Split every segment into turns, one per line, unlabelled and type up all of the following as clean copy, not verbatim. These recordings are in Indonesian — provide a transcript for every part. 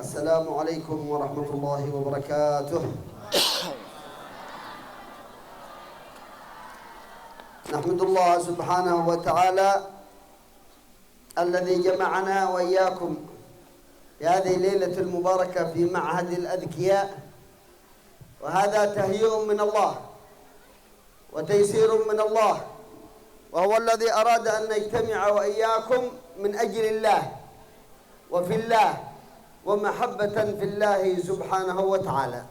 السلام عليكم ورحمة الله وبركاته. نحمد الله سبحانه وتعالى الذي جمعنا وإياكم في هذه الليلة المباركة في معهد الأذكياء، وهذا تهيئ من الله وتيسير من الله، وهو الذي أراد أن نجتمع وإياكم من أجل الله وفي الله ومحبة في الله سبحانه وتعالى.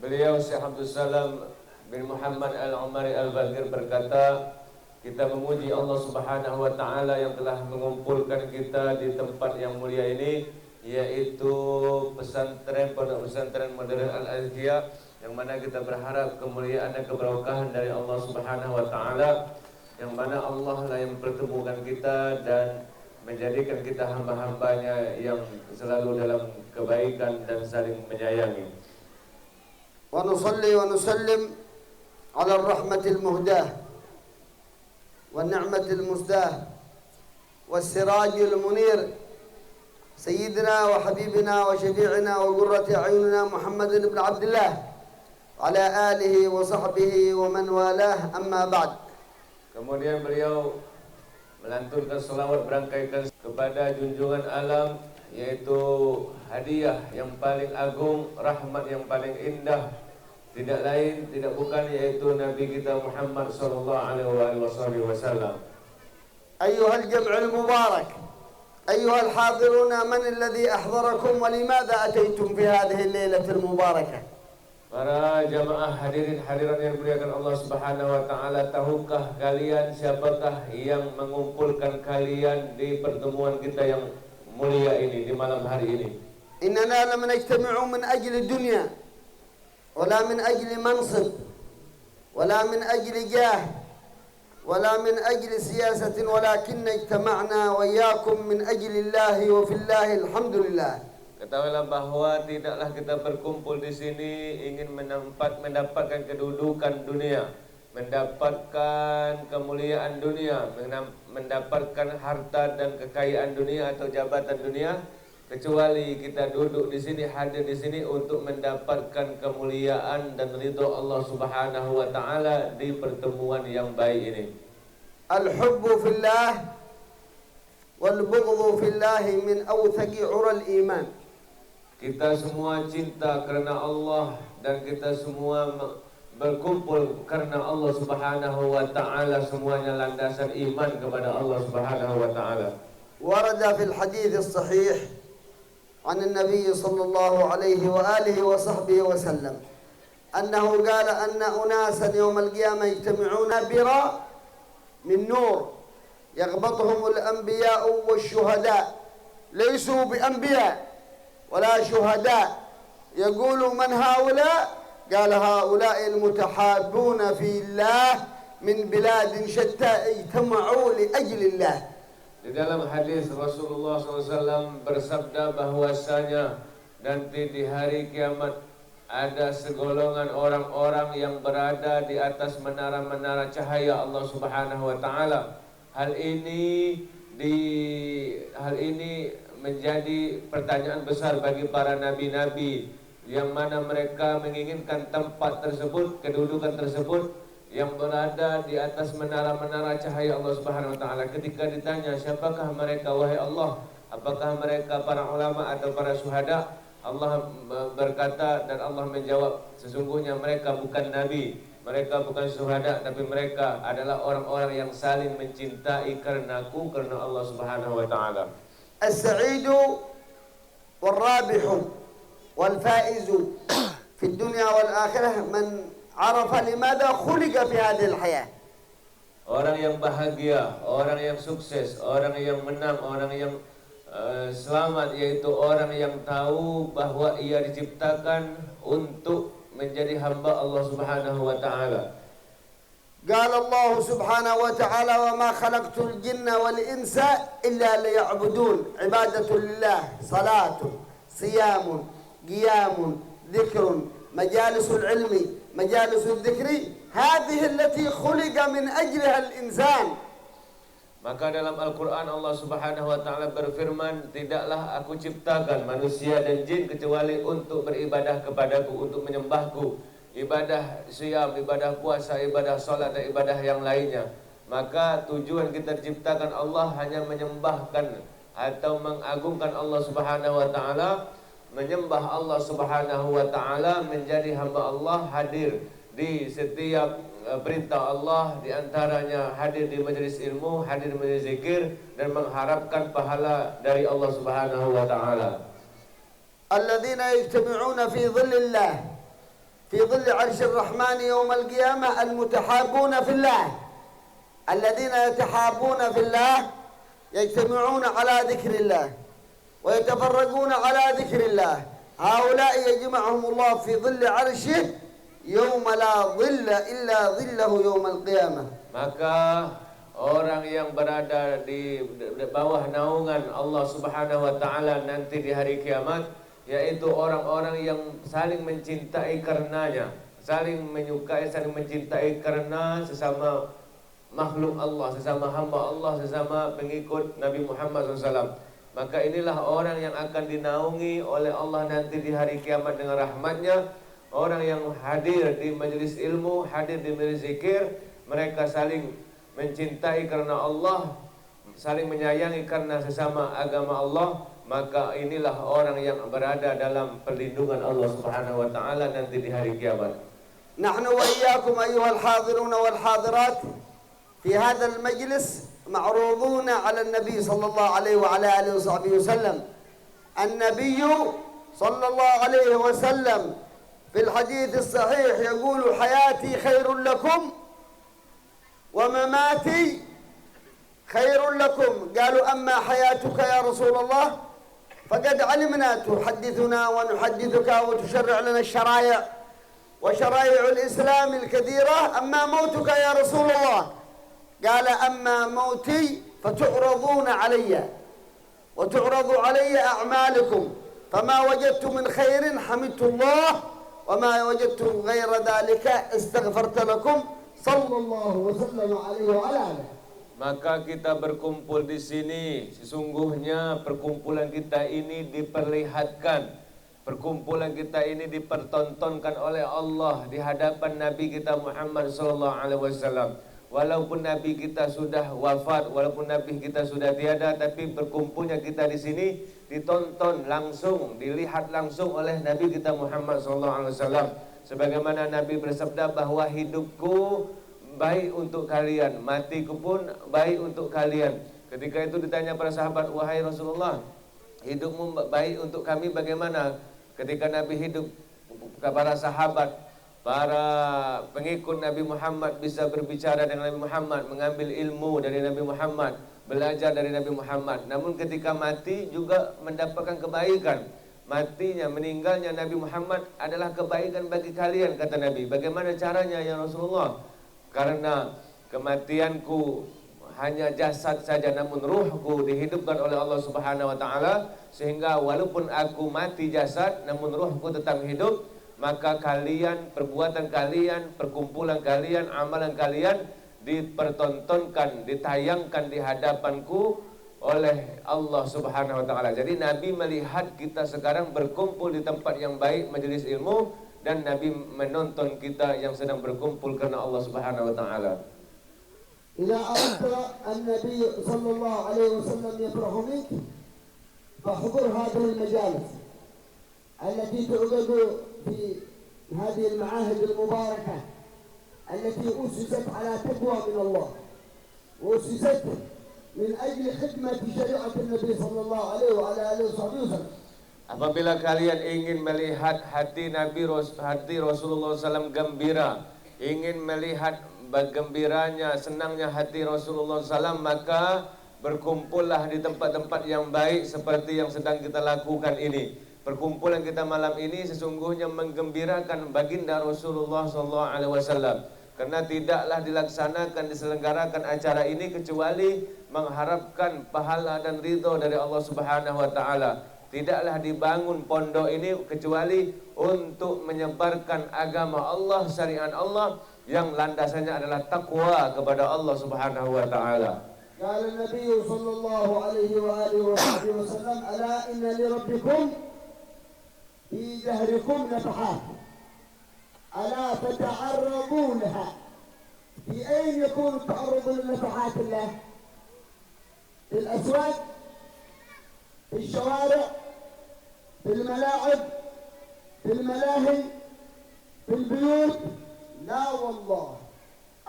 Beliau Syekh Abdul Salam bin Muhammad Al-Umari Al-Bagir berkata, kita memuji Allah Subhanahu wa Ta'ala yang telah mengumpulkan kita di tempat yang mulia ini, yaitu pesantren Pondok Pesantren Modern Al-Azkiya, yang mana kita berharap kemuliaan dan keberkahan dari Allah Subhanahu wa Ta'ala, yang mana Allah lah yang mempertemukan kita dan menjadikan kita hamba-hambanya yang selalu dalam kebaikan dan saling menyayangi.
Wa nusalli wa nusallim ala ar-rahmatil muhdah wa ni'matil musdah wa sirajil munir sayyidina wa habibina wa syafi'ina wa qurrati a'yunina Muhammadin ibn Abdullah wa ala alihi wa sahbihi wa man walah, amma ba'd.
Kemudian beliau melantunkan selawat berangkaikan kepada junjungan alam, yaitu hadiah yang paling agung, rahmat yang paling indah, tidak lain tidak bukan yaitu Nabi kita Muhammad sallallahu alaihi wasallam.
Ayyuhal jam'ul mubarak, ayyuhal hadiruna, man alladhi ahdarakum wa limadha ataytum fi hadhihi al-lailatil mubarakah?
Para jamaah hadirin hadirat yang dimuliakan Allah Subhanahu wa Ta'ala, tahukah kalian siapakah yang mengumpulkan kalian di pertemuan kita yang mulia ini di malam hari ini?
Innana lam najtami'u min ajli dunya wala min ajli mansib wala min ajli jah wala min ajli siyasatin, walakinna ijtama'na wa iyyakum min ajli Allah wa fillahi alhamdulillah.
Ketahuilah bahwa tidaklah kita berkumpul di sini ingin mendapatkan kedudukan dunia, mendapatkan kemuliaan dunia, mendapatkan harta dan kekayaan dunia atau jabatan dunia, kecuali kita duduk di sini, hadir di sini untuk mendapatkan kemuliaan dan ridho Allah Subhanahu wa Ta'ala di pertemuan yang baik ini.
Al-hubbu fillah wal bughdhu fillah min awthaqi 'ural iman.
Kita semua cinta karena Allah dan kita semua berkumpul karena Allah Subhanahu wa Ta'ala, semuanya landasan iman kepada Allah Subhanahu wa Ta'ala.
Warada fil hadits as-sahih an an-nabiy sallallahu alaihi wa alihi wa sahbihi wa sallam annahu qala anna unasan yawm al-qiyamah yajtami'una bira min nur yaghbatuhum al-anbiya'u wash-shuhada' laysu bi anbiya' ولا شهداء، يقول من هؤلاء؟ قال هؤلاء المتحابون في الله من بلاد شتى اجتمعوا لأجل الله.
Di dalam hadis Rasulullah SAW bersabda bahwasanya nanti di hari kiamat ada segolongan orang-orang yang berada di atas menara-menara cahaya Allah Subhanahu wa Ta'ala. Hal ini menjadi pertanyaan besar bagi para nabi-nabi, yang mana mereka menginginkan tempat tersebut, kedudukan tersebut, yang berada di atas menara-menara cahaya Allah Subhanahu wa Ta'ala. Ketika ditanya siapakah mereka wahai Allah, apakah mereka para ulama atau para syuhada, Allah berkata dan Allah menjawab, sesungguhnya mereka bukan nabi, mereka bukan syuhada, tapi mereka adalah orang-orang yang saling mencintai karenaku, karena Allah Subhanahu wa Ta'ala.
السعيد والرابح والفائز في الدنيا والآخرة من عرف لماذا خلق في هذه الحياة.
Orang yang bahagia, orang yang sukses, orang yang menang, orang yang selamat, yaitu orang yang tahu bahwa ia diciptakan untuk menjadi hamba Allah Subhanahu wa Ta'ala.
قال الله سبحانه وتعالى وما خلقت الجن والإنس إلا ليعبدون. عبادة لله، صلاة، صيام، قيام، ذكر، مجالس العلم، مجالس الذكر، هذه التي خلق من أجلها الإنسان.
Maka dalam Al-Quran Allah Subhanahu wa Ta'ala berfirman, tidaklah aku ciptakan manusia dan jin kecuali untuk beribadah kepadaku, untuk menyembahku. Ibadah siam, ibadah puasa, ibadah salat dan ibadah yang lainnya. Maka tujuan kita diciptakan Allah hanya menyembahkan atau mengagungkan Allah Subhanahu wa Ta'ala. Menyembah Allah Subhanahu wa Ta'ala, menjadi hamba Allah, hadir di setiap perintah Allah, di antaranya hadir di majelis ilmu, hadir di majelis zikir, dan mengharapkan pahala dari Allah Subhanahu wa Ta'ala.
Alladzina yajtami'una fi dhillillah fi dhilli 'arsyir rahmani yawmal qiyamah al-mutahabbuna fillah. Alladzina yatahabbuna fillah yajtami'una 'ala dhikrillah wa yatafarraquna 'ala dhikrillah. Haula'i yajma'uhum Allah fi dhilli 'arsyihi Yawma la dhilla illa dhillahu yawmal qiyamah.
Maka orang yang berada di bawah naungan Allah Subhanahu wa Ta'ala nanti di hari kiamat, yaitu orang-orang yang saling mencintai karenanya, saling menyukai, saling mencintai karena sesama makhluk Allah, sesama hamba Allah, sesama pengikut Nabi Muhammad SAW. Maka inilah orang yang akan dinaungi oleh Allah nanti di hari kiamat dengan rahmatnya. Orang yang hadir di majelis ilmu, hadir di majelis zikir, mereka saling mencintai karena Allah, saling menyayangi karena sesama agama Allah. Maka inilah orang yang berada dalam perlindungan Allah Subhanahu wa Ta'ala nanti di hari kiamat.
Nahnu wa iyyakum ayyuhal hadirun wal hadirat fi hadzal majlis ma'ruduna 'ala an-nabi sallallahu alaihi wa ala alihi wasallam. An-nabiy sallallahu alaihi wasallam في الحديث الصحيح يقول حياتي خير لكم ومماتي خير لكم. قالوا أما حياتك يا رسول الله فقد علمنا تحدثنا ونحدثك وتشرع لنا الشرائع وشرائع الإسلام الكثيرة. أما موتك يا رسول الله قال أما موتي فتعرضون علي وتعرض علي أعمالكم فما وجدت من خير حمدت الله وما وجدتم غير ذلك استغفرت لكم صلى الله وسلم عليه وعلى آله.
Maka kita berkumpul di sini, sesungguhnya perkumpulan kita ini diperlihatkan, perkumpulan kita ini dipertontonkan oleh Allah di hadapan Nabi kita Muhammad SAW. Walaupun Nabi kita sudah wafat, walaupun Nabi kita sudah tiada, tapi berkumpulnya kita di sini ditonton langsung, dilihat langsung oleh Nabi kita Muhammad SAW. Sebagaimana Nabi bersabda bahwa hidupku baik untuk kalian, matiku pun baik untuk kalian. Ketika itu ditanya para sahabat, wahai Rasulullah, hidupmu baik untuk kami bagaimana? Ketika Nabi hidup, para sahabat, para pengikut Nabi Muhammad bisa berbicara dengan Nabi Muhammad, mengambil ilmu dari Nabi Muhammad, belajar dari Nabi Muhammad. Namun ketika mati juga mendapatkan kebaikan. Matinya, meninggalnya Nabi Muhammad adalah kebaikan bagi kalian, kata Nabi. Bagaimana caranya ya Rasulullah? Karena kematianku hanya jasad saja, namun ruhku dihidupkan oleh Allah Subhanahu wa Ta'ala, sehingga walaupun aku mati jasad namun ruhku tetap hidup. Maka kalian, perbuatan kalian, perkumpulan kalian, amalan kalian dipertontonkan, ditayangkan di hadapanku oleh Allah Subhanahu wa Ta'ala. Jadi Nabi melihat kita sekarang berkumpul di tempat yang baik, majelis ilmu, dan Nabi menonton kita yang sedang berkumpul karena Allah Subhanahu wa Ta'ala.
إذا أردت النبي صلى الله عليه وسلم يفرح منك فاحضر هذه المجالس التي تعقد في هذه المعاهد المباركة التي أسست على تقوى من الله وأسست من أجل خدمة شريعة النبي صلى الله عليه وعلى آله وصحبه وسلم.
Apabila kalian ingin melihat hati Rasulullah SAW gembira, ingin melihat gembiranya, senangnya hati Rasulullah SAW, maka berkumpullah di tempat-tempat yang baik seperti yang sedang kita lakukan ini. Perkumpulan kita malam ini sesungguhnya menggembirakan baginda Rasulullah SAW. Karena tidaklah dilaksanakan, diselenggarakan acara ini kecuali mengharapkan pahala dan ridho dari Allah Subhanahu wa Ta'ala. Tidaklah dibangun pondok ini kecuali untuk menyebarkan agama Allah, syariat Allah yang landasannya adalah takwa kepada Allah Subhanahu wa Ta'ala.
قال النبي صلى الله عليه وآله وصحبه وسلم ألا إن لربكم في دهركم نفحات ألا فتعرضوا لها. في أين يكون التعرض لنفحات الله؟ في الأسواق، في الشوارع، في الملاعب، في الملاهي، في البيوت؟ لا والله،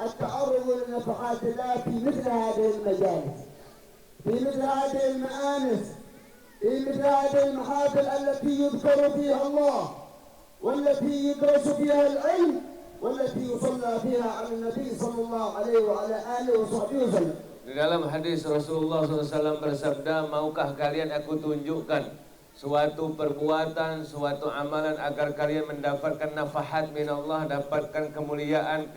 التعرض لنفحات الله في مثل هذه المجالس، في مثل هذه المآنس، في مثل هذه المحافل التي يذكر فيها الله، والتي يدرس فيها العلم، والتي يصلى فيها على النبي صلى الله عليه وعلى آله وصحبه وسلم.
Di dalam hadis Rasulullah SAW bersabda, maukah kalian aku tunjukkan suatu perbuatan, suatu amalan agar kalian mendapatkan nafahat min Allah, dapatkan kemuliaan,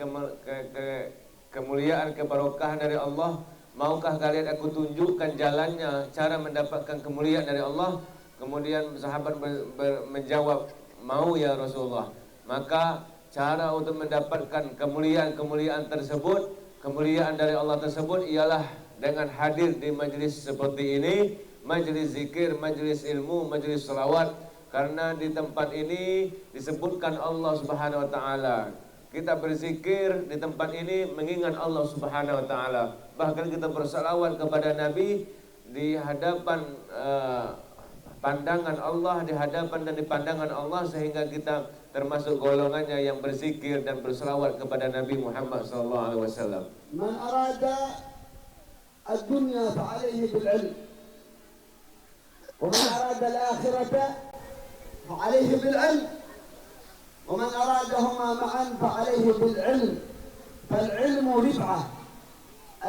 kemuliaan, kebarokahan dari Allah. Maukah kalian aku tunjukkan jalannya, cara mendapatkan kemuliaan dari Allah? Kemudian sahabat menjawab, mau ya Rasulullah. Maka cara untuk mendapatkan kemuliaan tersebut, kemuliaan dari Allah tersebut ialah dengan hadir di majlis seperti ini, majlis zikir, majlis ilmu, majlis salawat. Karena di tempat ini disebutkan Allah Subhanahu wa taala. Kita berzikir di tempat ini mengingat Allah Subhanahu wa taala. Bahkan kita bersalawat kepada Nabi di hadapan pandangan Allah, di hadapan dan di pandangan Allah, sehingga kita termasuk golongannya yang berzikir dan berselawat kepada Nabi Muhammad SAW.
Man arada ad-dunya fa'alayhi bil-'ilm, wa man arada al-akhirata fa'alayhi bil-'ilm, wa man aradahuma ma'an fa'alayhi bil-'ilm. Fal-'ilmu rif'ah,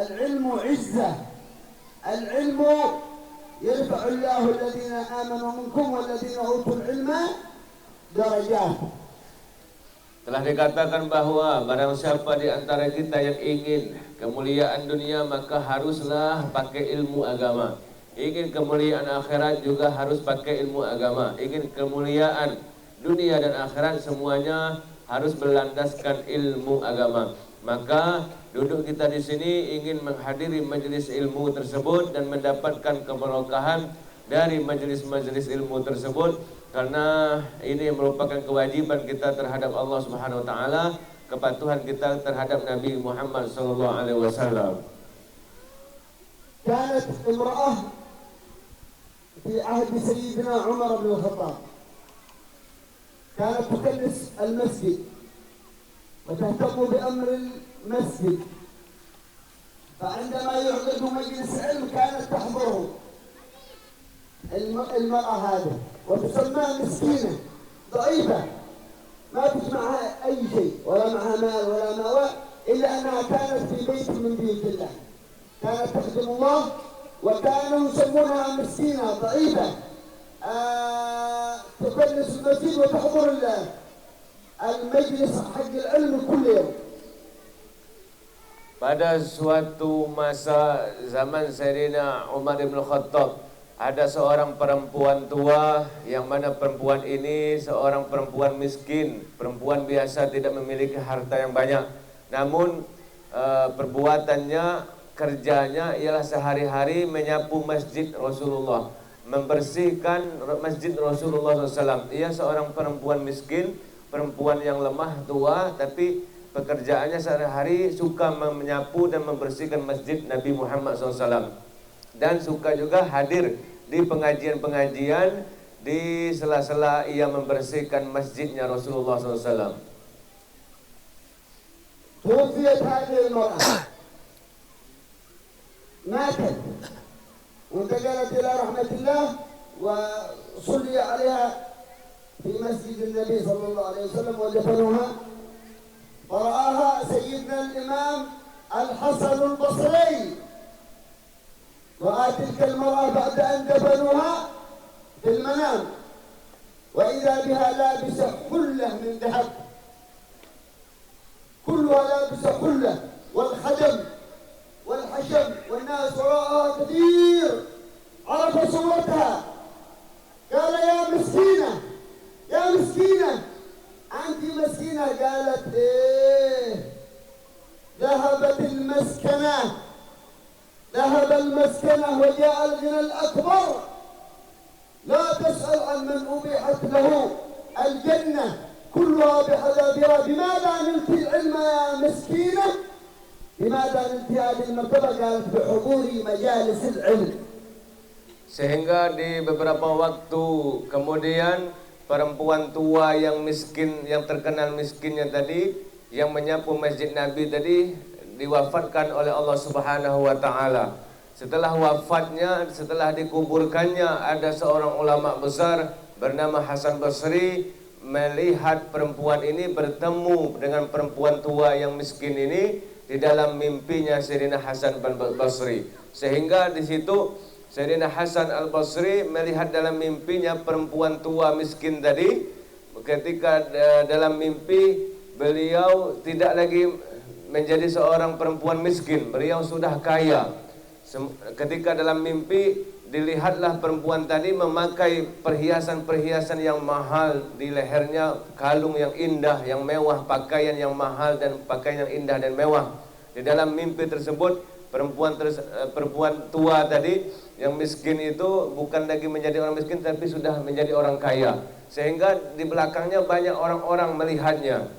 al-'ilmu 'izzah, al-'ilmu يرفع الله الذين آمنوا منكم والذين أوتوا العلم درجات.
Telah dikatakan bahwa barang siapa di antara kita yang ingin kemuliaan dunia, maka haruslah pakai ilmu agama. Ingin kemuliaan akhirat juga harus pakai ilmu agama. Ingin kemuliaan dunia dan akhirat semuanya harus berlandaskan ilmu agama. Maka duduk kita di sini ingin menghadiri majelis ilmu tersebut dan mendapatkan keberkahan dari majelis-majelis ilmu tersebut, karena ini merupakan kewajiban kita terhadap Allah Subhanahu wa taala, kepatuhan kita terhadap Nabi Muhammad sallallahu alaihi wasallam.
كانت امرأة في عهد سيدنا عمر بن الخطاب كانت تكنس المسجد وتهتم بأمر المسجد، فعندما يعقد مجلس علم كانت تحضره المرأة هذه، وتسمى مسكينة ضعيفة ما فيش معها أي شيء ولا معها مال ولا مأوى، إلا أنها كانت في بيت من بيوت الله، كانت تخدم الله، وكانوا يسمونها مسكينة ضعيفة تكنس المسجد وتحضر المجلس حق العلم كل يوم.
Pada suatu masa zaman Sayyidina Umar bin Khattab, ada seorang perempuan tua, yang mana perempuan ini seorang perempuan miskin, perempuan biasa, tidak memiliki harta yang banyak. Namun perbuatannya, kerjanya ialah sehari-hari menyapu masjid Rasulullah, membersihkan masjid Rasulullah SAW. Ia seorang perempuan miskin, perempuan yang lemah, tua, tapi pekerjaannya sehari-hari suka menyapu dan membersihkan masjid Nabi Muhammad SAW. Dan suka juga hadir di pengajian-pengajian, di sela-sela ia membersihkan masjidnya Rasulullah SAW.
توفيت هذه المرأة، ماتت وانتقلت إلى رحمة الله، وصلي عليها في مسجد النبي صلى الله عليه وسلم ودفنوها. فرآها سيدنا الإمام الحسن البصري، رأى تلك المرأة بعد أن دفنوها في المنام، وإذا بها لابسة حلة من ذهب، كلها لابسة حلة والخدم والحشم، والناس وراءها كثير. عرف صورتها، قال يا مسكينة يا مسكينة أنت مسكينة. قالت إيه، ذهبت المسكنة، ذهب المسكنة وجاء الغنى الأكبر لا تسأل عن من أبيحت له الجنة كلها بحذافيرها. بماذا نلت العلم يا مسكينة؟ بماذا نلت هذه المرتبة؟ قالت بحضور مجالس العلم.
Sehingga di beberapa waktu kemudian perempuan tua yang miskin, yang terkenal miskinnya tadi, yang menyapu masjid Nabi tadi, diwafatkan oleh Allah Subhanahu wa taala. Setelah wafatnya, setelah dikuburkannya, ada seorang ulama besar bernama Hasan Basri melihat perempuan ini bertemu dengan perempuan tua yang miskin ini di dalam mimpinya Sayyidina Hasan Basri. Sehingga di situ Sayyidina Hasan Al-Basri melihat dalam mimpinya perempuan tua miskin tadi. Ketika dalam mimpi beliau tidak lagi menjadi seorang perempuan miskin, beliau sudah kaya. Ketika dalam mimpi dilihatlah perempuan tadi memakai perhiasan-perhiasan yang mahal di lehernya, kalung yang indah, yang mewah, pakaian yang mahal dan pakaian yang indah dan mewah. Di dalam mimpi tersebut perempuan tua tadi yang miskin itu bukan lagi menjadi orang miskin tapi sudah menjadi orang kaya. Sehingga di belakangnya banyak orang-orang melihatnya.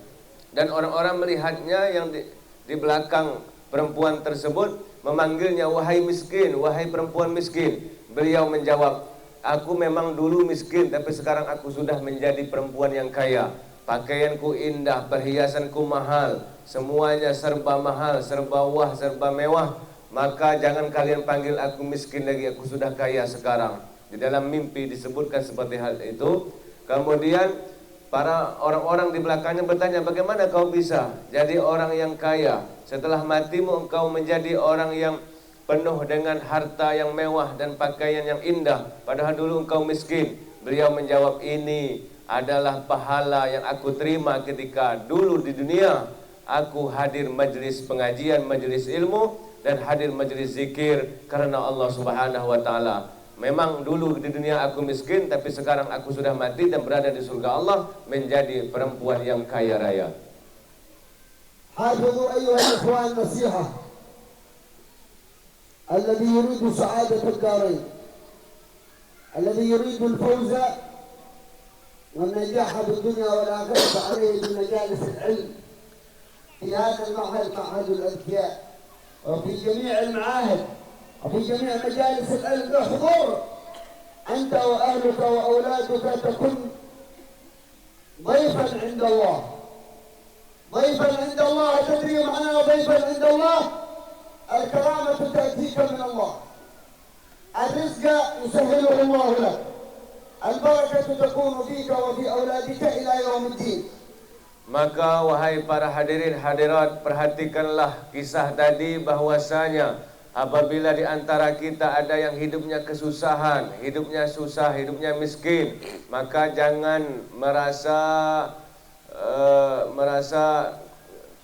Dan orang-orang melihatnya yang di belakang perempuan tersebut memanggilnya, wahai miskin, wahai perempuan miskin. Beliau menjawab, aku memang dulu miskin tapi sekarang aku sudah menjadi perempuan yang kaya. Pakaianku indah, perhiasanku mahal, semuanya serba mahal, serba wah, serba mewah. Maka jangan kalian panggil aku miskin lagi, aku sudah kaya sekarang. Di dalam mimpi disebutkan seperti hal itu. Kemudian para orang-orang di belakangnya bertanya, bagaimana kau bisa jadi orang yang kaya? Setelah matimu engkau menjadi orang yang penuh dengan harta yang mewah dan pakaian yang indah, padahal dulu engkau miskin. Beliau menjawab, ini adalah pahala yang aku terima ketika dulu di dunia aku hadir majelis pengajian, majelis ilmu, dan hadir majelis zikir karena Allah Subhanahu wa taala. Memang dulu di dunia aku miskin, tapi sekarang aku sudah mati dan berada di surga Allah menjadi perempuan yang kaya raya.
حافظوا أيها الإخوان نصيحة الذي يريد سعادة الدارين، الذي يريد الفوز والنجاح بالدنيا والآخرة عليه بمجالس العلم في هذا المعهد، معهد الأذكياء، وفي جميع المعاهد وفي جميع مجالس العلم. احضر أنت وأهلك وأولادك، تكن ضيفا عند الله. ضيفا عند الله، تدري معنى ضيفا عند الله؟ الكرامة تأتيك من الله، الرزق يسهله الله لك، البركة تكون فيك وفي أولادك إلى يوم الدين.
Maka wahai para hadirin hadirat, perhatikanlah kisah tadi bahwasanya apabila di antara kita ada yang hidupnya kesusahan, hidupnya susah, hidupnya miskin, maka jangan merasa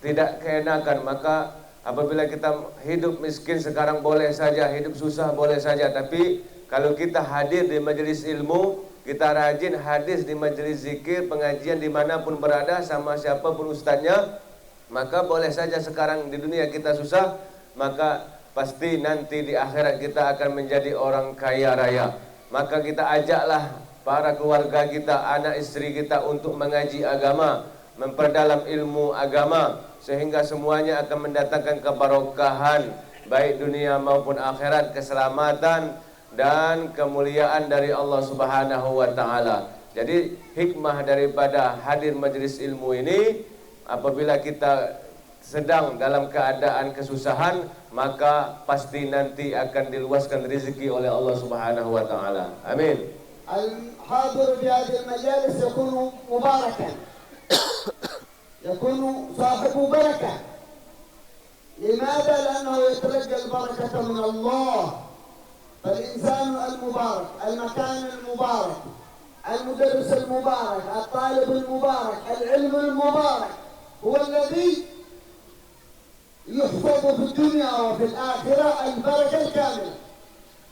tidak keenakan. Maka apabila kita hidup miskin sekarang boleh saja, hidup susah boleh saja, tapi kalau kita hadir di majelis ilmu, kita rajin hadir di majelis zikir, pengajian dimanapun berada sama siapapun ustadznya, maka boleh saja sekarang di dunia kita susah, maka pasti nanti di akhirat kita akan menjadi orang kaya raya. Maka kita ajaklah para keluarga kita, anak istri kita untuk mengaji agama, memperdalam ilmu agama, sehingga semuanya akan mendatangkan kebarokahan baik dunia maupun akhirat, keselamatan dan kemuliaan dari Allah Subhanahu wa taala. Jadi hikmah daripada hadir majelis ilmu ini, apabila kita sedang dalam keadaan kesusahan, maka pasti nanti akan diluaskan rezeki oleh Allah Subhanahu wa taala. Amin.
الحاضر في هذه المجالس يكون مباركا، يكون صاحب بركة. لماذا؟ لأنه يتلقى البركة من الله. فالإنسان المبارك، المكان المبارك، المدرس المبارك، الطالب المبارك، العلم المبارك هو الذي يحفظ في الدنيا وفي الآخرة البركة الكاملة.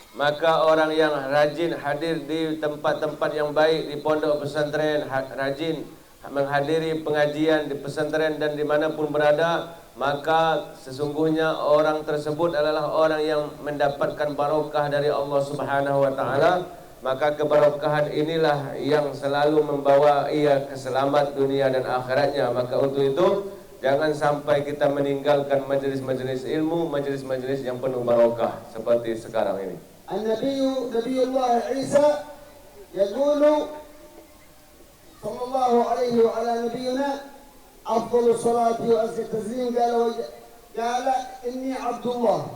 Maka orang yang rajin hadir di tempat-tempat yang baik, di pondok pesantren, rajin menghadiri pengajian di pesantren dan dimanapun berada, maka sesungguhnya orang tersebut adalah orang yang mendapatkan barokah dari Allah Subhanahu wa taala. Maka keberkahan inilah yang selalu membawa ia keselamat dunia dan akhiratnya. Maka untuk itu jangan sampai kita meninggalkan majelis-majelis ilmu, majelis-majelis yang penuh barokah seperti sekarang ini.
Nabiullah Isa yaqulu sallallahu alaihi wa ala nabiyyina afdalu salati wa azka taslim qala inni abdullah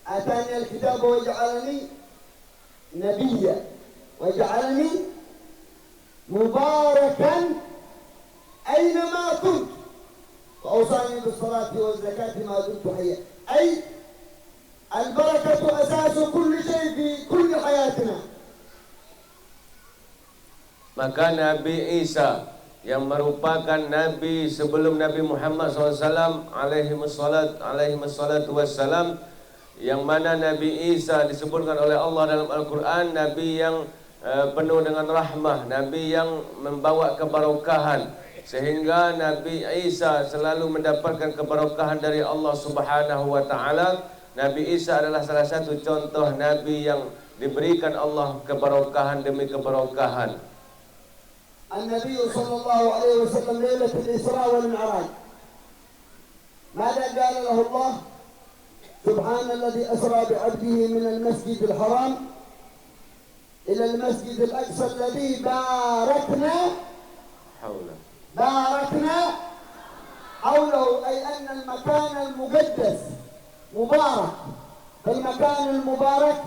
atani alkitab wa ja'alani nabiyya wa ja'alani mubarakan aynama kunt wa awsani bis salati wa zakati ma dumtu hayya ay al-barakatu asasu kulli shay fi kulli hayatina.
Maka Nabi Isa yang merupakan Nabi sebelum Nabi Muhammad SAW alaihi wassalatu wassalam, yang mana Nabi Isa disebutkan oleh Allah dalam Al-Quran Nabi yang penuh dengan rahmah, Nabi yang membawa kebarokahan, sehingga Nabi Isa selalu mendapatkan kebarokahan dari Allah Subhanahu wa taala. Nabi Isa adalah salah satu contoh Nabi yang diberikan Allah kebarokahan demi kebarokahan.
النبي صلى الله عليه وسلم ليلة الإسراء والمعراج ماذا قال له الله؟ سبحان الذي أسرى بعبده من المسجد الحرام إلى المسجد الأقصى الذي باركنا حوله أي أن المكان المقدس مبارك. فالمكان المبارك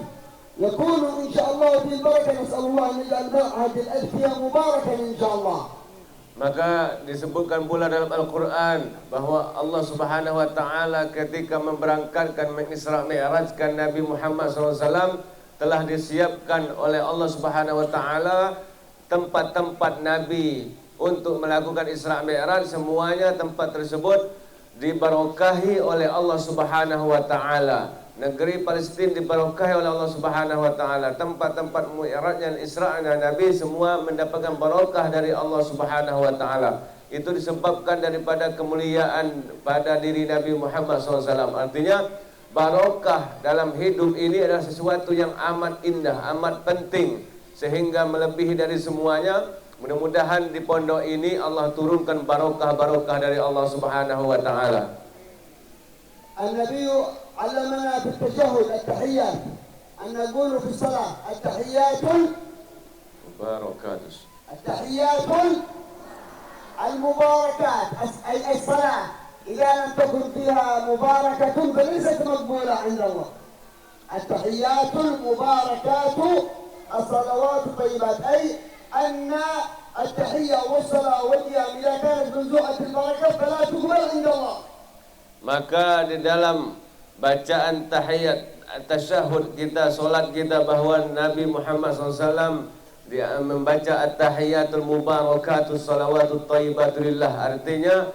يكون إن شاء الله بالبركة. نسأل الله أن يجعل هذه الألفية مباركة إن شاء الله.
Maka disebutkan pula dalam Al-Quran bahwa Allah Subhanahu wa taala ketika memberangkatkan mengisra mi'rajkan Nabi Muhammad SAW telah disiapkan oleh Allah Subhanahu wa taala tempat-tempat Nabi untuk melakukan Isra Mi'raj. Semuanya tempat tersebut dibarokahi oleh Allah Subhanahu wa taala. Negeri Palestin dibarokahi oleh Allah Subhanahu wa taala. Tempat-tempat mi'rajnya Isra'nya Nabi semua mendapatkan barokah dari Allah Subhanahu wa taala. Itu disebabkan daripada kemuliaan pada diri Nabi Muhammad SAW. Artinya barokah dalam hidup ini adalah sesuatu yang amat indah, amat penting, sehingga melebihi dari semuanya. Mudah-mudahan di pondok ini Allah turunkan barokah-barokah dari Allah Subhanahu wa taala.
An-Nabi علمنا في التشهد التحيات أن نقول في الصلاة التحيات المباركات أي الصلاة إذا لم تكن فيها مباركة فليست مقبولة عند الله. التحيات المباركات الصلوات الطيبات أي أن التحية والصلاة والقيام إذا كانت منزوعة البركة فلا تقبل عند الله.
Maka di dalam bacaan tahiyat tasyahud kita, solat kita, bahwa Nabi Muhammad SAW dia membaca at-tahiyatul mubarakatus salawatut thayyibatulillah. Artinya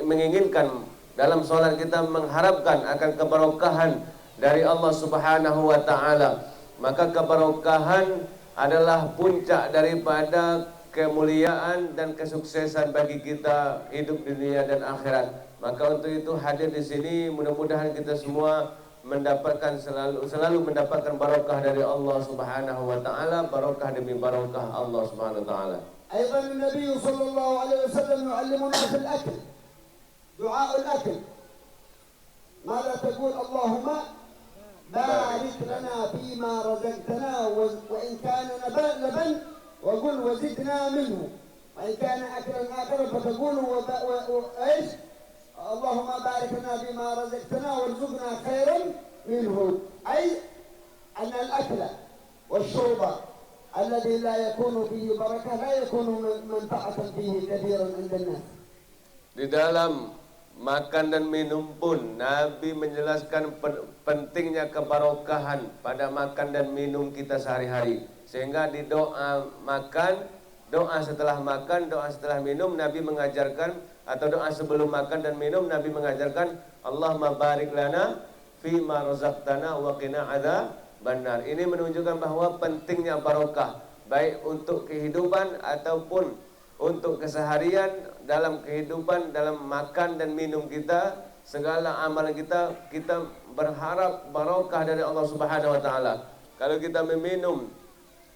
menginginkan dalam solat kita mengharapkan akan kebarokahan dari Allah Subhanahu wa taala. Maka kebarokahan adalah puncak daripada kemuliaan dan kesuksesan bagi kita hidup dunia dan akhirat. Maka untuk itu hadir di sini, mudah-mudahan kita semua mendapatkan selalu mendapatkan barokah dari Allah Subhanahu wa taala, barokah demi barokah Allah Subhanahu wa taala.
Aidan Nabi sallallahu alaihi wasallam yu'allimuna fil akl du'a al-akl. Mada taqul Allahumma barik lana fima razaqtana wa in kana laban wa qul wazidna minhu wa in kana aklan akhar fataqulu wa ايش اللهم بارك لنا بما رزقتنا وارزقنا خيرا منه. أي أن الأكل والشرب الذي لا يكون فيه بركة لا يكون منفعة فيه كثيرا عند الناس.
Di dalam makan dan minum pun Nabi menjelaskan pentingnya kebarokahan pada makan dan minum kita sehari-hari. Sehingga di doa makan, doa setelah makan, doa setelah minum Nabi mengajarkan, atau doa sebelum makan dan minum Nabi mengajarkan Allahumma barik lana fima razaqtana wa qina adzabannar. Ini menunjukkan bahwa pentingnya barokah baik untuk kehidupan ataupun untuk keseharian dalam kehidupan, dalam makan dan minum kita, segala amalan kita, kita berharap barokah dari Allah Subhanahu wa taala. Kalau kita meminum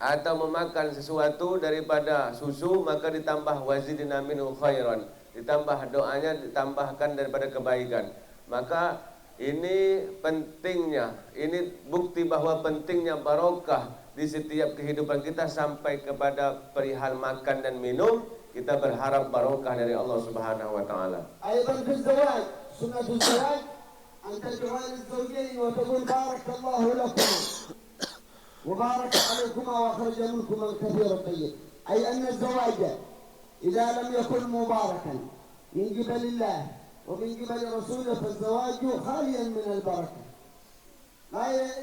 atau memakan sesuatu daripada susu, maka ditambah wazidna minhu khairan, ditambah doanya, ditambahkan daripada kebaikan. Maka ini pentingnya, ini bukti bahwa pentingnya barokah di setiap kehidupan kita sampai kepada perihal makan dan minum, kita berharap barokah dari Allah Subhanahu wa taala.
أيضا في الزواج سنة الزواج أن تدعو للزوجين وتقول بارك الله لكما وبارك عليكما وأخرج منكما الكثير الطيب، أي أن الزواج إذا لم يكن مباركا من قبل الله ومن قبل رسوله فالزواج خاليا من البركة،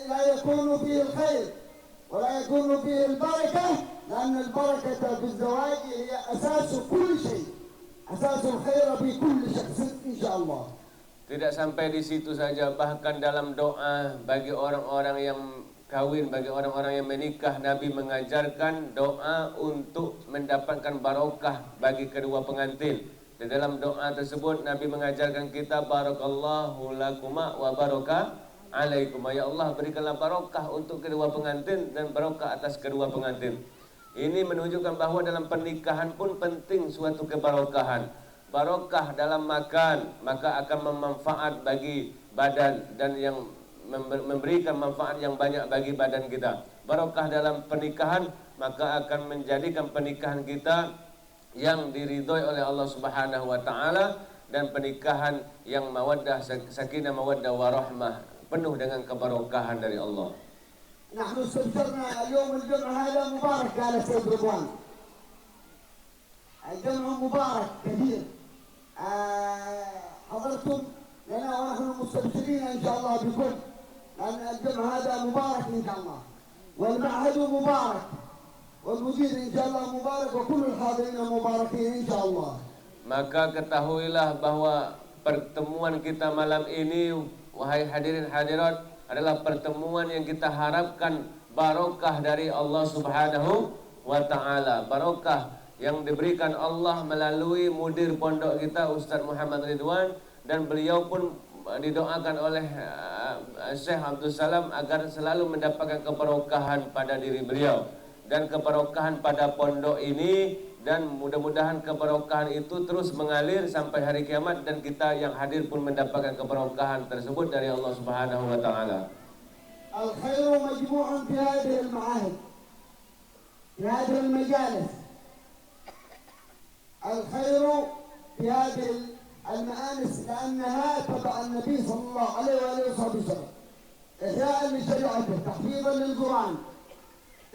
لا يكون فيه الخير ولا يكون فيه البركة، لأن البركة في الزواج هي أساس كل شيء، أساس الخير في كل شخص إن شاء الله.
Tidak sampai di situ saja, bahkan dalam doa bagi orang-orang yang kawin, bagi orang-orang yang menikah, Nabi mengajarkan doa untuk mendapatkan barokah bagi kedua pengantin. Di dalam doa tersebut Nabi mengajarkan kita barakallahu lakuma wa baraka alaikum. Ya Allah, berikanlah barokah untuk kedua pengantin dan barokah atas kedua pengantin. Ini menunjukkan bahwa dalam pernikahan pun penting suatu kebarokahan. Barokah dalam makan, maka akan bermanfaat bagi badan dan yang memberikan manfaat yang banyak bagi badan kita. Barokah dalam pernikahan, maka akan menjadikan pernikahan kita yang diridhoi oleh Allah Subhanahu wa taala, dan pernikahan yang mawaddah, sakinah, mawaddah warahmah, penuh dengan kebarokahan dari Allah.
نحن استبشرنا اليوم الجمعة هذا مبارك قال السيد رضوان. الجمع مبارك كثير. حضرتم لنا ونحن مستبشرين إن شاء الله بكم، لأن الجمع هذا مبارك إن شاء الله، والمعهد مبارك، والمدير إن شاء الله مبارك، وكل الحاضرين مباركين إن شاء الله.
Maka ketahuilah bahwa pertemuan kita malam ini, wahai hadirin hadirat, adalah pertemuan yang kita harapkan barokah dari Allah Subhanahu wa taala. Barokah yang diberikan Allah melalui mudir pondok kita Ustaz Muhammad Ridwan, dan beliau pun didoakan oleh Syekh Abdul Salam agar selalu mendapatkan kebarokahan pada diri beliau dan kebarokahan pada pondok ini, dan mudah-mudahan kebarokahan itu terus mengalir sampai hari kiamat, dan kita yang hadir pun mendapatkan kebarokahan tersebut dari Allah Subhanahu wa taala.
Al-khairu majmu'un fi hadhihi al-ma'ahid, fi hadhihi al-majalis. الخير في هذه المآنس لأنها تبع النبي صلى الله عليه وآله وسلم، إحياء لشريعته، تحفيظا للقرآن،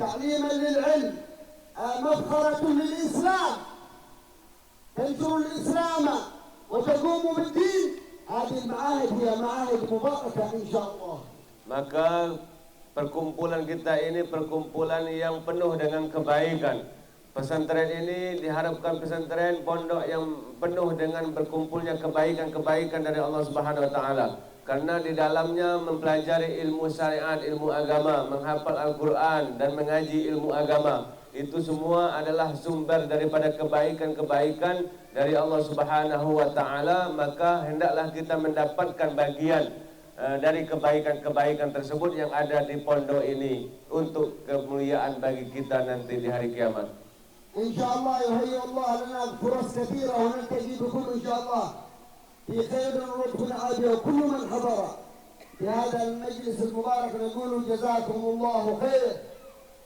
تعليما للعلم، مفخرة للإسلام، تنشر الإسلام وتقوم بالدين. هذه المعاهد هي معاهد مباركة إن شاء الله.
Maka perkumpulan kita ini perkumpulan yang penuh dengan kebaikan. Pesantren ini diharapkan pesantren pondok yang penuh dengan berkumpulnya kebaikan-kebaikan dari Allah Subhanahu wa taala. Karena di dalamnya mempelajari ilmu syariat, ilmu agama, menghafal Al-Qur'an dan mengaji ilmu agama. Itu semua adalah sumber daripada kebaikan-kebaikan dari Allah Subhanahu wa taala, maka hendaklah kita mendapatkan bagian dari kebaikan-kebaikan tersebut yang ada di pondok ini untuk kemuliaan bagi kita nanti di hari kiamat.
إن شاء الله يهيئ الله لنا فرص كثيرة ونلتقي بكم إن شاء الله في خير ولطف عافية، وكل من حضر في هذا المجلس المبارك نقول جزاكم الله خير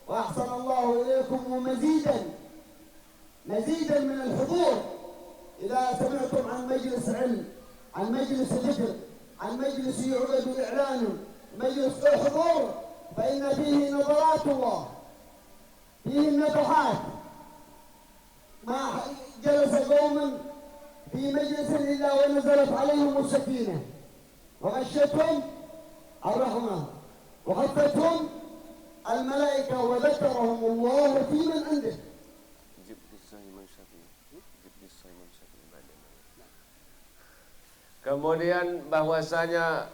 وأحسن الله إليكم، ومزيدا من الحضور. إذا سمعتم عن مجلس علم، عن مجلس ذكر، عن مجلس يعقد إعلان، مجلس حضور، فإن فيه نظرات الله، فيه النفحات. ما جلس قوم في مجلس إلا ونزلت عليهم السكينة وغشتهم الرحمة وغفتهم الملائكة وذكرهم الله في من عنده.
Kemudian bahwasanya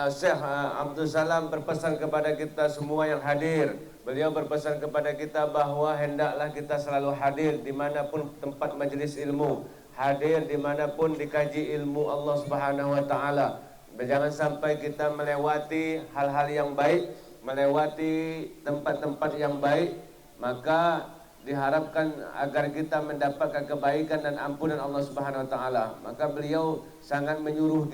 Syekh Abdul Salam berpesan kepada kita semua yang hadir. Beliau berpesan kepada kita bahwa hendaklah kita selalu hadir dimanapun tempat majelis ilmu, hadir dimanapun dikaji ilmu Allah Subhanahu wa Ta'ala. Jangan sampai kita melewati hal-hal yang baik, melewati tempat-tempat yang baik, maka diharapkan agar kita mendapatkan kebaikan dan ampunan Allah Subhanahu wa Ta'ala. Maka beliau sangat menyuruh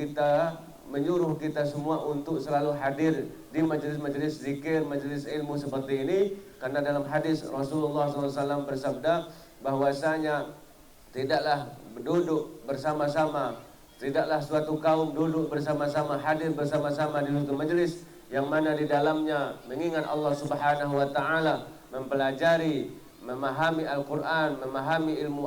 kita semua untuk selalu hadir di majelis-majelis zikir, majelis ilmu seperti ini, karena dalam hadis Rasulullah SAW bersabda bahwasanya tidaklah duduk bersama-sama, tidaklah suatu kaum duduk bersama-sama, hadir bersama-sama di suatu majelis yang mana di dalamnya mengingat Allah Subhanahu wa Ta'ala, mempelajari, memahami Al-Quran, memahami ilmu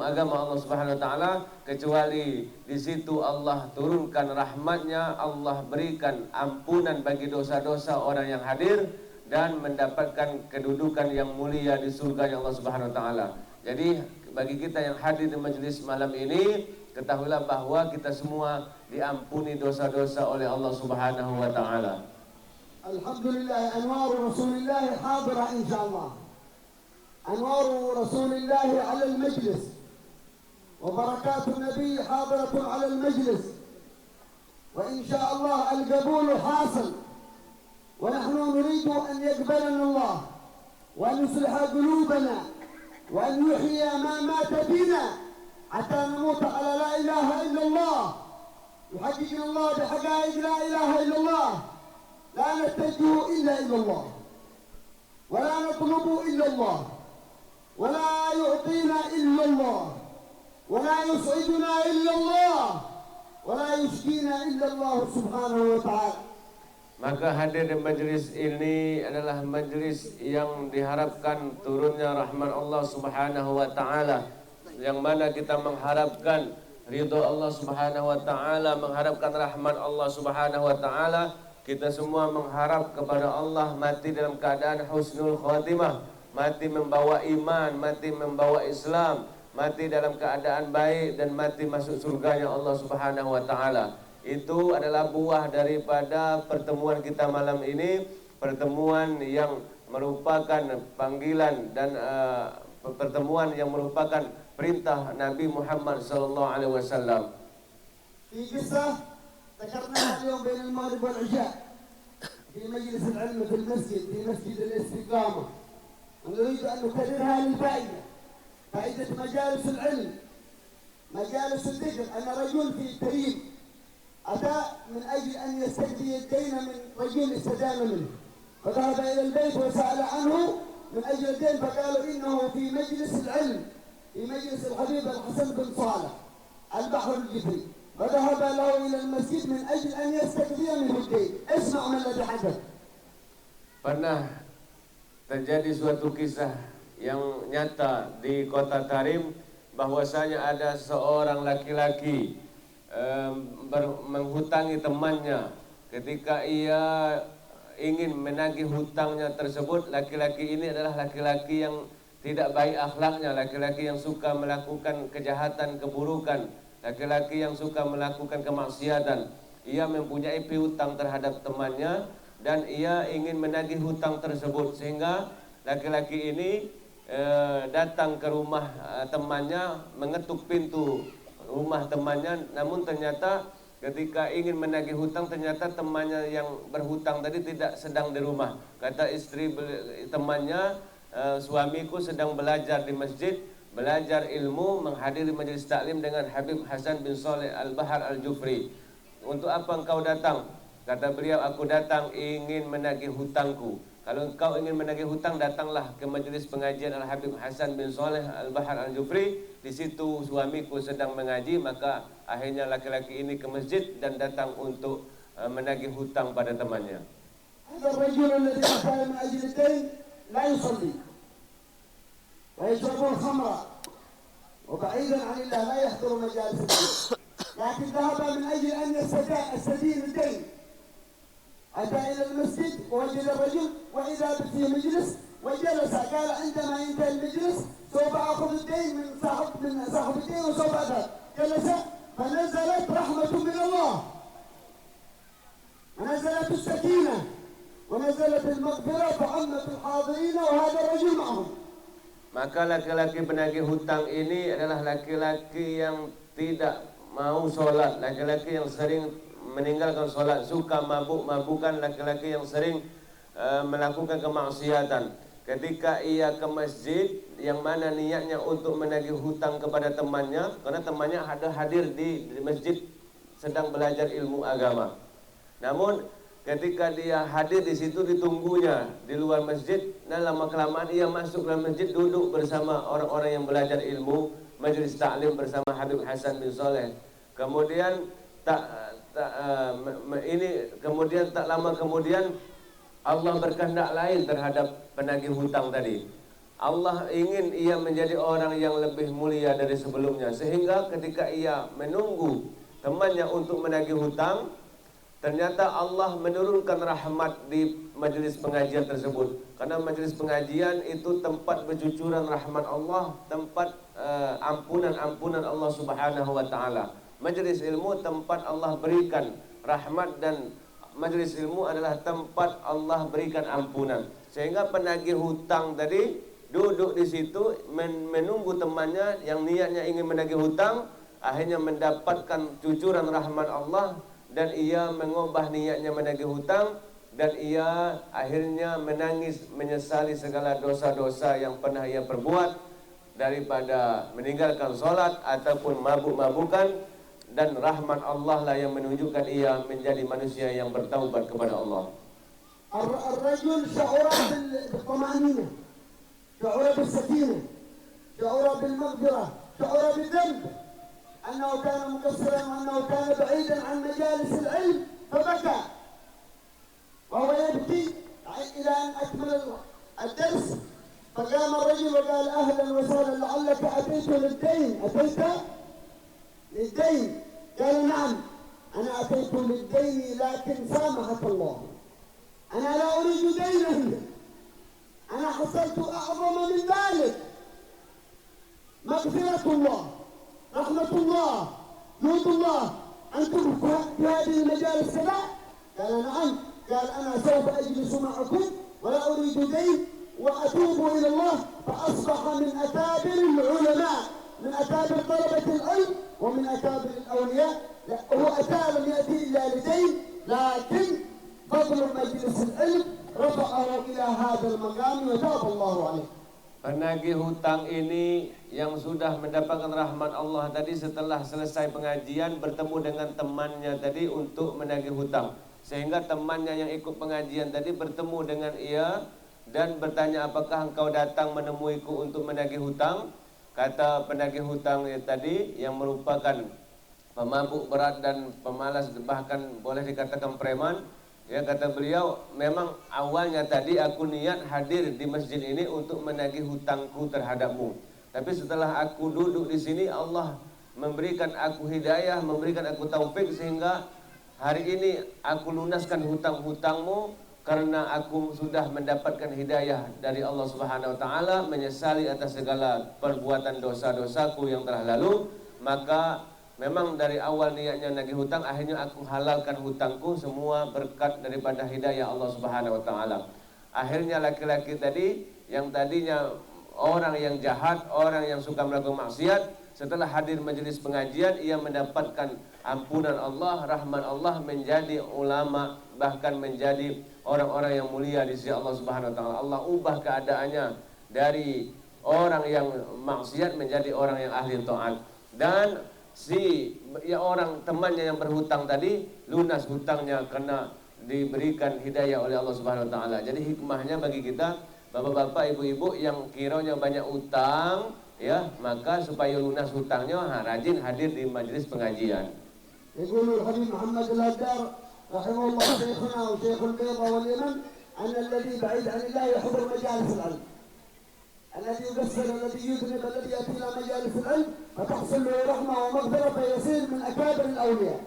agama Allah Subhanahu wa Ta'ala, kecuali di situ Allah turunkan rahmatnya, Allah berikan ampunan bagi dosa-dosa orang yang hadir dan mendapatkan kedudukan yang mulia di surga Allah Subhanahu wa Ta'ala. Jadi bagi kita yang hadir di majelis malam ini, ketahuilah bahwa kita semua diampuni dosa-dosa oleh Allah Subhanahu wa Ta'ala.
Alhamdulillah, anwar Rasulullah hadira insyaallah. أنوار رسول الله على المجلس وبركات النبي حاضرة على المجلس، وإن شاء الله القبول حاصل، ونحن نريد أن يقبلنا الله وأن يصلح قلوبنا وأن يحيي ما مات فينا حتى نموت على لا إله إلا الله، يحققنا الله بحقائق لا إله إلا الله، لا نتجه إلا إلى الله ولا نطلب إلا الله ولا يعطينا إلا الله ولا يسعدنا إلا الله ولا يشكينا إلا الله سبحانه وتعالى.
Maka hadir di majelis ini adalah majelis yang diharapkan turunnya rahmat Allah Subhanahu wa Ta'ala, yang mana kita mengharapkan ridha Allah Subhanahu wa Ta'ala, mengharapkan rahmat Allah Subhanahu wa Ta'ala. Kita semua mengharap kepada Allah mati dalam keadaan husnul khatimah, mati membawa iman, mati membawa Islam, mati dalam keadaan baik dan mati masuk surganya Allah Subhanahu wa Ta'ala. Itu adalah buah daripada pertemuan kita malam ini, pertemuan yang merupakan panggilan dan pertemuan yang merupakan perintah Nabi Muhammad sallallahu alaihi wasallam.
Di kisah ذكرناها اليوم بين المغرب والعشاء في مجلس العلم في المسجد، في مسجد الاستقامة، ونريد أن نكررها للفائدة، فائدة مجالس العلم، مجالس الذكر. أن رجل في كريم أتى من أجل أن يستجدي الدين من رجل استدان منه، فذهب إلى البيت وسأل عنه من أجل الدين، فقالوا إنه في مجلس العلم، في مجلس الحبيب الحسن بن صالح البحر الجبري، فذهب له إلى المسجد من أجل أن يستقضي منه الدين. اسمع ما الذي حدث.
Pernah terjadi suatu kisah yang nyata di kota Tarim, bahwasanya ada seorang laki-laki menghutangi temannya. Ketika ia ingin menagih hutangnya tersebut, laki-laki ini adalah laki-laki yang tidak baik akhlaknya, laki-laki yang suka melakukan kejahatan, keburukan, laki-laki yang suka melakukan kemaksiatan. Ia mempunyai piutang terhadap temannya dan ia ingin menagih hutang tersebut, sehingga laki-laki ini datang ke rumah temannya, mengetuk pintu rumah temannya, namun ternyata ketika ingin menagih hutang, ternyata temannya yang berhutang tadi tidak sedang di rumah. Kata istri temannya, suamiku sedang belajar di masjid, belajar ilmu, menghadiri majelis taklim dengan Habib Hasan bin Saleh Al-Bahar Al-Jufri. Untuk apa engkau datang? Kata beliau, aku datang ingin menagih hutangku. Kalau engkau ingin menagih hutang, datanglah ke majelis pengajian Al-Habib Hasan bin Saleh Al-Bahar Al-Jufri. Di situ suamiku sedang mengaji, maka akhirnya laki-laki ini ke masjid dan datang untuk menagih hutang pada temannya.
لا يصلي ويشرب الخمر وبعيدا عن الله لا يحضر مجالس الدين، لكن ذهب من اجل ان يستدين الدين. اتى الى المسجد ووجد الرجل واذا في مجلس وجلس، قال عندما ينتهي المجلس سوف اخذ الدين من صاحب الدين وسوف اذهب. جلس فنزلت رحمه من الله، ونزلت السكينه، ونزلت المغفرة فعمت الحاضرين وهذا الرجل معهم.
Maka laki-laki penagih hutang ini adalah laki-laki yang tidak mau solat, laki-laki yang sering meninggalkan solat, suka mabuk-mabukan, laki-laki yang sering melakukan kemaksiatan. Ketika ia ke masjid yang mana niatnya untuk menagih hutang kepada temannya, karena temannya ada hadir di masjid sedang belajar ilmu agama. Namun ketika dia hadir di situ ditunggunya di luar masjid, dan lama-kelamaan ia masuk dalam masjid, duduk bersama orang-orang yang belajar ilmu, majlis taklim bersama Habib Hasan bin Saleh. Kemudian tak lama kemudian Allah berkehendak lain terhadap penagih hutang tadi. Allah ingin ia menjadi orang yang lebih mulia dari sebelumnya, sehingga ketika ia menunggu temannya untuk menagih hutang, ternyata Allah menurunkan rahmat di majelis pengajian tersebut. Karena majelis pengajian itu tempat bercucuran rahmat Allah, tempat ampunan Allah Subhanahu wa taala. Majelis ilmu tempat Allah berikan rahmat, dan majelis ilmu adalah tempat Allah berikan ampunan. Sehingga penagih hutang tadi duduk di situ menunggu temannya yang niatnya ingin menagih hutang, akhirnya mendapatkan cucuran rahmat Allah, dan ia mengubah niatnya menagih hutang, dan ia akhirnya menangis menyesali segala dosa-dosa yang pernah ia perbuat, daripada meninggalkan solat ataupun mabuk-mabukan. Dan rahmat Allah lah yang menunjukkan ia menjadi manusia yang bertaubat kepada Allah.
الرجل شعر بالطمأنينة، شعر بالسكينة، شعر بالمغفرة، شعر بالذنب، أنه كان مقصرا وأنه كان بعيدا عن مجالس العلم فبكى، وهو يبكي إلى أن أكمل الدرس. فقام الرجل وقال أهلا وسهلا، لعلك أتيت للدين. أتيت للدين؟ قال نعم، أنا أتيت للدين لكن سامحك الله، أنا لا أريد دينا، أنا حصلت أعظم من ذلك، مغفرة الله، رحمة الله، جود الله. أنتم في هذه المجالس كذا؟ قال نعم. قال أنا سوف أجلس معكم ولا أريد دين وأتوب إلى الله. فأصبح من أكابر العلماء، من أكابر طلبة العلم، ومن أكابر الأولياء. هو أتى لم يأتي إلا لدين، لكن فضل مجلس العلم رفعه إلى هذا المقام وتاب الله عليه.
Penagih hutang ini yang sudah mendapatkan rahmat Allah tadi, setelah selesai pengajian bertemu dengan temannya tadi untuk menagih hutang, sehingga temannya yang ikut pengajian tadi bertemu dengan ia dan bertanya, apakah engkau datang menemuiku untuk menagih hutang? Kata penagih hutang tadi, yang merupakan pemabuk berat dan pemalas, bahkan boleh dikatakan preman, ya, kata beliau, memang awalnya tadi aku niat hadir di masjid ini untuk menagih hutangku terhadapmu, tapi setelah aku duduk di sini Allah memberikan aku hidayah, memberikan aku taufik, sehingga hari ini aku lunaskan hutang-hutangmu, karena aku sudah mendapatkan hidayah dari Allah Subhanahu wa taala, menyesali atas segala perbuatan dosa-dosaku yang telah lalu. Maka memang dari awal niatnya nagih hutang, akhirnya aku halalkan hutangku semua berkat daripada hidayah Allah Subhanahu wa taala. Akhirnya laki-laki tadi yang tadinya orang yang jahat, orang yang suka melakukan maksiat, setelah hadir majelis pengajian ia mendapatkan ampunan Allah, rahmat Allah, menjadi ulama, bahkan menjadi orang-orang yang mulia di sisi Allah Subhanahu wa taala. Allah ubah keadaannya dari orang yang maksiat menjadi orang yang ahli taat. Dan orang temannya yang berhutang tadi lunas hutangnya karena diberikan hidayah oleh Allah Subhanahu wa taala. Jadi hikmahnya bagi kita, bapak-bapak, ibu-ibu yang kiranya banyak utang, ya, maka supaya lunas hutangnya rajin hadir di majelis pengajian.
يقول الحبيب محمد الهدار رحمه الله شيخنا وشيخ البيضة واليمن أن الذي بعيد عن الله يحضر مجالس العلم، الذي يقصر، الذي يذنب، الذي يأتي إلى مجالس العلم فتحصل له رحمة ومغفرة فيصير من أكابر الأولياء.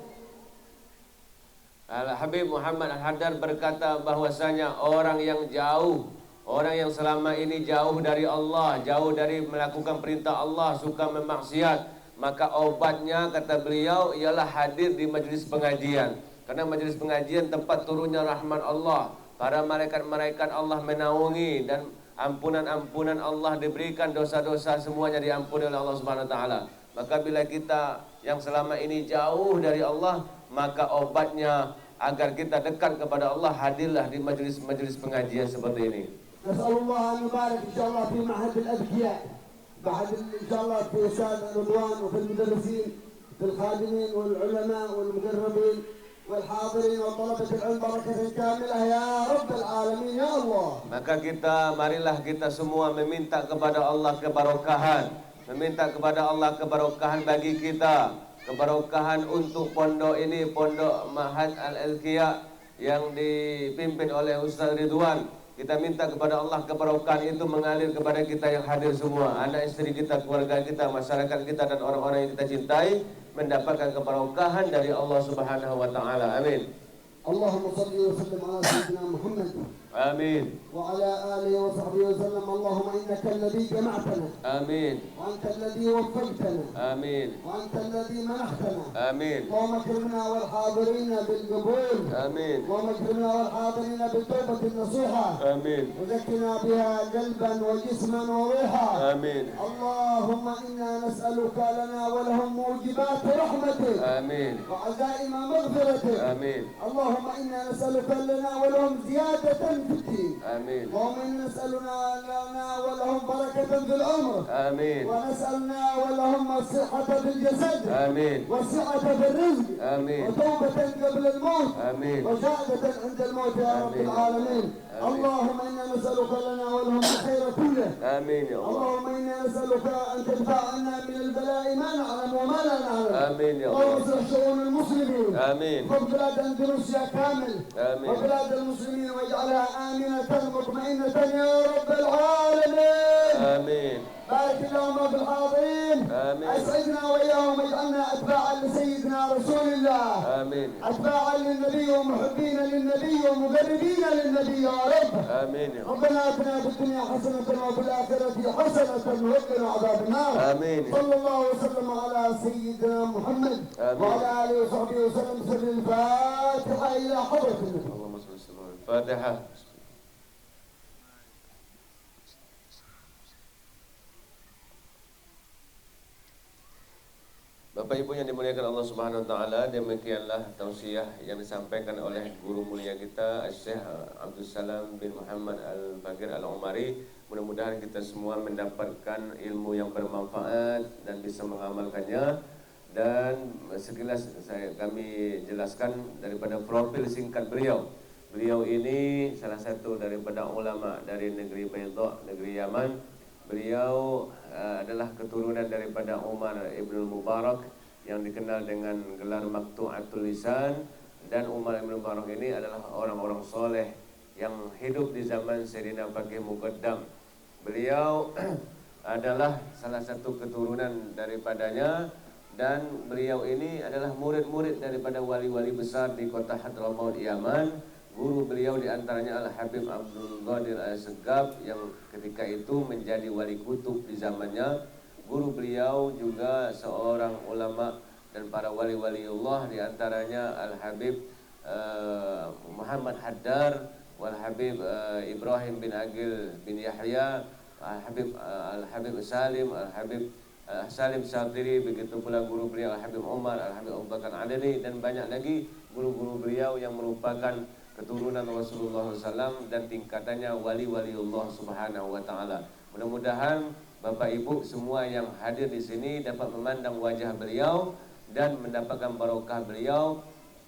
Al-Habib Muhammad Al-Haddad berkata bahwasanya orang yang jauh, orang yang selama ini jauh dari Allah, jauh dari melakukan perintah Allah, suka memaksiat, maka obatnya, kata beliau, ialah hadir di majelis pengajian. Karena majelis pengajian tempat turunnya rahmat Allah, para malaikat-malaikat Allah menaungi dan ampunan Allah diberikan, dosa-dosa semuanya diampuni oleh Allah Subhanahu wa taala. Maka bila kita yang selama ini jauh dari Allah, maka obatnya agar kita dekat kepada Allah, hadirlah di majelis-majelis pengajian seperti ini.
Nasallallahu an yubarik insyaallah fi ma'had al-adkiya, ba'd insyaallah fi Ustaz Ridwan wa fil mudarrisin, fil khadimin wal ulama wal muqarrabin wal hadirin wa talabat al-ilm barakatan kamilah ya rabbal alamin ya Allah. Maka marilah kita semua meminta kepada Allah kebarokahan, meminta kepada Allah kebarokahan bagi kita, kebarokahan untuk pondok ini, pondok Ma'had Al-Adkiya yang dipimpin oleh Ustaz Ridwan. Kita minta kepada Allah kebarokahan itu mengalir kepada kita yang hadir semua, anak istri kita, keluarga kita, masyarakat kita, dan orang-orang yang kita cintai, mendapatkan kebarokahan dari Allah Subhanahu wa taala. Amin. Allahumma shalli wa sallim ala sayyidina Muhammad. Amin. Wa ala alihi wa sahbihi wa sallam. Allahumma innaka alladhi jama'tana. Amin. Wa anta alladhi waffaqtana. Amin. Wa anta alladhi manahtana. Amin. Allahumma akrimna wal hadirina bil qabul. Amin. Allahumma akrimna wal hadirina bil tawbati nasuha. Amin. Wa zakkina biha qalban wa jisman wa ruha. Amin. Allahumma inna nas'aluka lana wa lahum mujibat rahmatik. Amin. Wa azaima maghfiratik. Amin. اللهم إنا نسألك لنا ولهم زيادة في الدين. آمين. اللهم إنا نسألنا لنا ولهم بركة في العمر. آمين. ونسألنا ولهم الصحة في الجسد. آمين. والصحة في الرزق. آمين. وتوبة قبل الموت. آمين. وشهادة عند الموت يا رب العالمين. اللهم إنا نسألك لنا ولهم الخير كله. آمين يا الله. اللهم إنا نسألك أن تدفع عنا من البلاء ما نعلم وما لا نعلم. آمين يا الله. اللهم اصلح شؤون المسلمين. آمين. خذ بلاد أندلسيا كامل. آمين. وبلاد المسلمين واجعلها آمنة مطمئنة يا رب العالمين. آمين. بارك اللهم في الحاضرين. آمين. أسعدنا وإياهم واجعلنا أتباعا لسيدنا رسول الله. آمين. أتباعا للنبي ومحبين للنبي ومقربين للنبي يا رب. آمين. ربنا آتنا في الدنيا حسنة وفي الآخرة حسنة وقنا عذاب النار. آمين. صلى الله وسلم على سيدنا محمد. آمين. وعلى آله وصحبه وسلم. سر الفاتحة إلى حضرة النبي. اللهم صل وسلم على الفاتحة. Bapak Ibu yang dimuliakan Allah Subhanahu wa taala, demikianlah tausiah yang disampaikan oleh guru mulia kita Syekh Abdul Salam bin Muhammad Al-Bagir Al-Umari. Mudah-mudahan kita semua mendapatkan ilmu yang bermanfaat dan bisa mengamalkannya. Dan sekilas kami jelaskan daripada profil singkat beliau. Beliau ini salah satu daripada ulama dari negeri Baydha, negeri Yaman. Beliau adalah keturunan daripada Umar Ibn Mubarak yang dikenal dengan gelar Maqtu'atul Lisan. Dan Umar Ibn Mubarak ini adalah orang-orang soleh yang hidup di zaman Sayyidina Faqih Muqaddam. Beliau adalah salah satu keturunan daripadanya. Dan beliau ini adalah murid-murid daripada wali-wali besar di kota Hadramaut Yaman. Guru beliau diantaranya Al-Habib Abdul Qadir Al-Segaf yang ketika itu menjadi wali kutub di zamannya. Guru beliau juga seorang ulama dan para wali-wali Allah, diantaranya Al-Habib Muhammad Haddar, Wal-Habib Ibrahim bin Agil bin Yahya, Al-Habib Salim, Al-Habib Salim Syatiri, begitu pula guru beliau Al-Habib Umar, Al-Habib Abu Bakar Adani, dan banyak lagi guru-guru beliau yang merupakan keturunan Rasulullah SAW dan tingkatannya wali-wali Allah Subhanahu wa taala. Mudah-mudahan Bapak Ibu semua yang hadir di sini dapat memandang wajah beliau dan mendapatkan barokah beliau,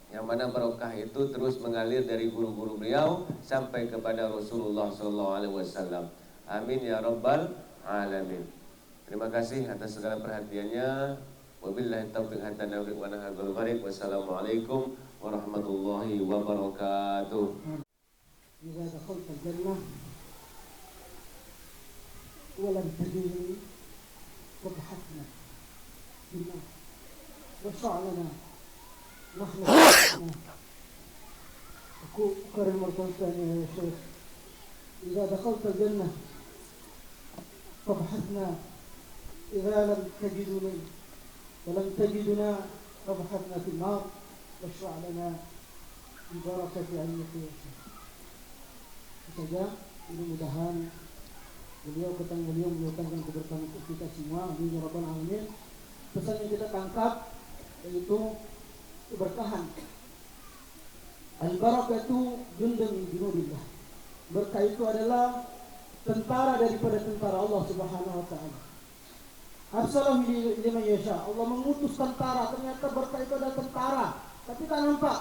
yang mana barokah itu terus mengalir dari guru-guru beliau sampai kepada Rasulullah SAW. Amin ya rabbal alamin. Terima kasih atas segala perhatiannya. Wabillahi taufiq hatta nafiq wa nahadzul gharib. Wassalamualaikum warahmatullahi wabarakatuh.
Jika dakhalta al-jannah wa lam tajidni fabhathna billah washfa' lana nakhluqna. Aku أكرر مرة ثانية يا شيخ. إذا دخلت الجنة فابحثنا إذا لم تجدني ولم تجدنا فابحثنا في النار واشفع لنا ببركة علمك يا شيخ. Saja mudah-mudahan beliau mendatangkan keberkahan untuk kita semua. Amin ya rabbal alamin. Pesan yang kita tangkap yaitu keberkahan. Al-barakatu jundun min junudillah. Berkah itu adalah tentara daripada tentara Allah Subhanahu wa taala. Arsalahu liman yasha. Allah mengutus tentara. Ternyata berkah itu adalah tentara. Tapi tak nampak.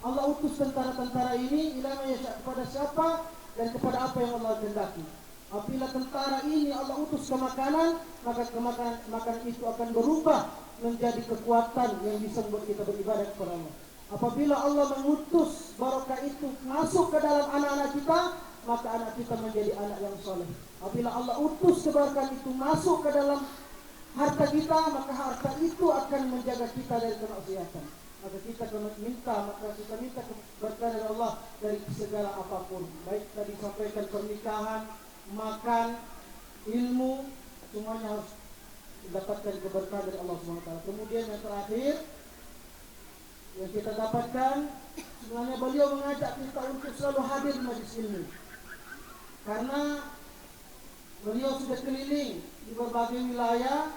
Allah utus tentara-tentara ini ila man yasha, kepada siapa dan kepada apa yang Allah kehendaki. Apabila tentara ini Allah utus ke makanan, maka makanan itu akan berubah menjadi kekuatan yang bisa membuat kita beribadah kepada Allah. Apabila Allah mengutus barokah itu masuk ke dalam anak-anak kita, maka anak kita menjadi anak yang soleh. Apabila Allah utus keberkahan itu masuk ke dalam harta kita, maka harta itu akan menjaga kita dari kemaksiatan. Maka kita minta keberkahan dari Allah dari segala apapun. Baik tadi sampaikan pernikahan, makan, ilmu, semuanya harus mendapatkan keberkahan dari Allah SWT. Kemudian yang terakhir yang kita dapatkan, sebenarnya beliau mengajak kita untuk selalu hadir di majelis ilmu. Karena beliau sudah keliling di berbagai wilayah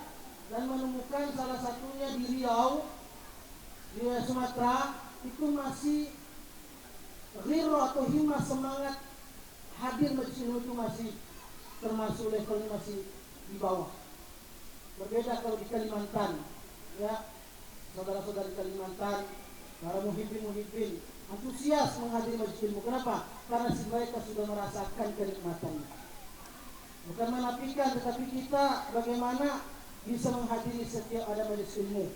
dan menemukan salah satunya di Riau, di Sumatera, itu masih ghirro atau himmah, semangat hadir majelis ilmu itu masih termasuk levelnya masih di bawah. Berbeda kalau di Kalimantan, ya, saudara-saudara di Kalimantan, para muhibbin antusias menghadiri majelis ilmu. Kenapa? Karena mereka sudah merasakan kenikmatannya. Bukan menafikan, tetapi kita bagaimana bisa menghadiri setiap ada majelis ilmu.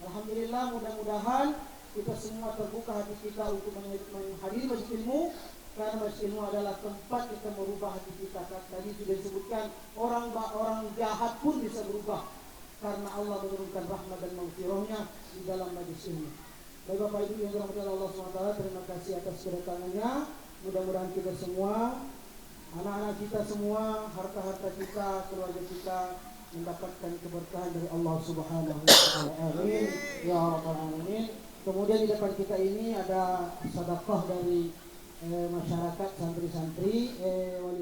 Alhamdulillah, mudah-mudahan kita semua terbuka hati kita untuk menghadiri majelis ilmu, karena majelis ilmu adalah tempat kita merubah hati kita. Tadi sudah disebutkan orang jahat pun bisa berubah karena Allah menurunkan rahmat dan maghfirahnya di dalam majelis ilmu. Baik Bapak Ibu yang dirahmati Allah SWT, terima kasih atas kedatangannya. Mudah-mudahan kita semua, anak-anak kita semua, harta-harta kita, keluarga kita mendapatkan keberkahan dari Allah Subhanahu wa taala. Amin ya rabbal alamin. Kemudian di depan kita ini ada sedekah dari masyarakat santri-santri, wali